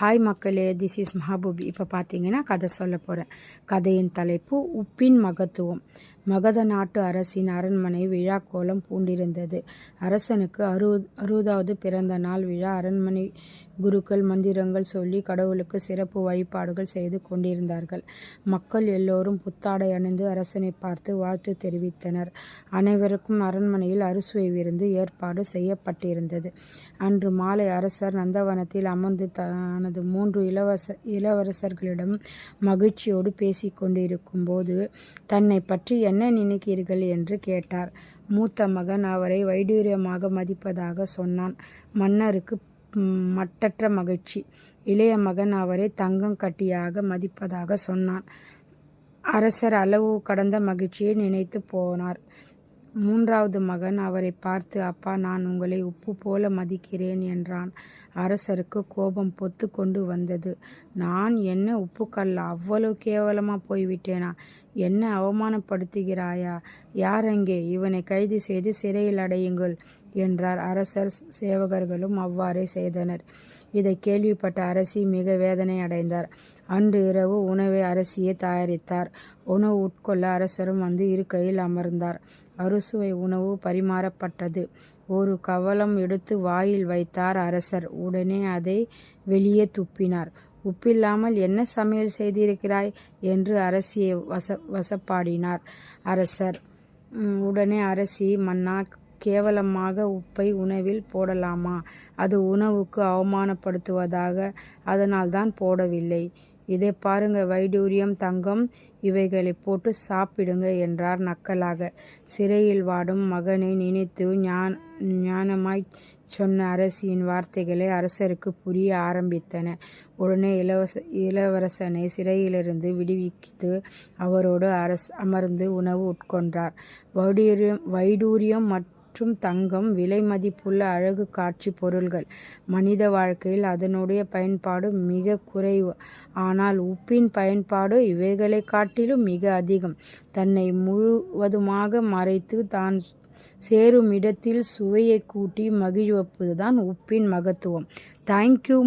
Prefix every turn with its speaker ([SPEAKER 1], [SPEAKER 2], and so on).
[SPEAKER 1] Hi மக்களே, this is மஹபூபி. இப்போ பார்த்தீங்கன்னா கதை சொல்ல போகிறேன். கதையின் தலைப்பு உப்பின் மகத்துவம். மகத நாட்டு அரசின் அரண்மனை விழா கோலம் பூண்டிருந்தது. அரசனுக்கு 60வது பிறந்த நாள் விழா. அரண்மனை குருக்கள் மந்திரங்கள் சொல்லி கடவுளுக்கு சிறப்பு வழிபாடுகள் செய்து கொண்டிருந்தார்கள். மக்கள் எல்லோரும் புத்தாடை அணிந்து அரசனை பார்த்து வாழ்த்து தெரிவித்தனர். அனைவருக்கும் அரண்மனையில் அறுசுவை விருந்து ஏற்பாடு செய்யப்பட்டிருந்தது. அன்று மாலை அரசர் நந்தவனத்தில் அமர்ந்து தனது 3 இளவரசர்களிடம் மகிழ்ச்சியோடு பேசிக் கொண்டிருக்கும் போது தன்னை பற்றி என்ன நினைக்கிறீர்கள் என்று கேட்டார். மூத்த மகன் அவரை வைடூரியமாக மதிப்பதாக சொன்னான். மன்னருக்கு மட்டற்ற மகிழ்ச்சி. இளைய மகன் அவரை தங்கம் கட்டியாக மதிப்பதாக சொன்னான். அரசர் அளவு கடந்த மகிழ்ச்சியை நினைத்து போனார். 3வது மகன் அவரை பார்த்து, அப்பா, நான் உங்களை உப்பு போல மதிக்கிறேன் என்றான். அரசருக்கு கோபம் பொத்து கொண்டு வந்தது. நான் என்ன உப்புக்கல்லா? அவ்வளவு கேவலமாக போய்விட்டேனா? என்ன அவமானப்படுத்துகிறாயா? யார் அங்கே? இவனை கைது செய்து சிறையில் அடையுங்கள் என்றார். அரசர் சேவகர்களும் அவ்வாறே செய்தனர். இதை கேள்விப்பட்ட அரசி மிக வேதனை அடைந்தார். அன்று இரவு உணவை அரசியே தயாரித்தார். உணவு உட்கொள்ள அரசரும் வந்து இருக்கையில் அமர்ந்தார். அறுசுவை உணவு பரிமாறப்பட்டது. ஒரு கவளம் எடுத்து வாயில் வைத்தார் அரசர். உடனே அதை வெளியே துப்பினார். உப்பில்லாமல் என்ன சமையல் செய்திருக்கிறாய் என்று அரசியை வசப்பாடினார் அரசர். உடனே அரசி, மன்னா, கேவலமாக உப்பை உணவில் போடலாமா? அது உணவுக்கு அவமானப்படுத்துவதாக, அதனால்தான் போடவில்லை. இதை பாருங்க, வைடூரியம், தங்கம், இவைகளை போட்டு சாப்பிடுங்க என்றார் நக்கலாக. சிறையில் வாடும் மகனை நினைத்து ஞானமாய் சொன்ன அரசியின் வார்த்தைகளை அரசருக்கு புரிய ஆரம்பித்தன. உடனே இளவரசனை சிறையிலிருந்து விடுவித்து அவரோடு அமர்ந்து உணவு உட்கொண்டார். வைடூரியம் மற்றும் தங்கம் விலை மதிப்புள்ள அழகு காட்சி பொருள்கள். மனித வாழ்க்கையில் அதனுடைய பயன்பாடு மிக குறைவு. ஆனால் உப்பின் பயன்பாடு இவைகளை காட்டிலும் மிக அதிகம். தன்னை முழுவதுமாக மறைத்து தான் சேரும் இடத்தில் சுவையை கூட்டி மகிழ்வதுதான் உப்பின் மகத்துவம். தேங்க்யூ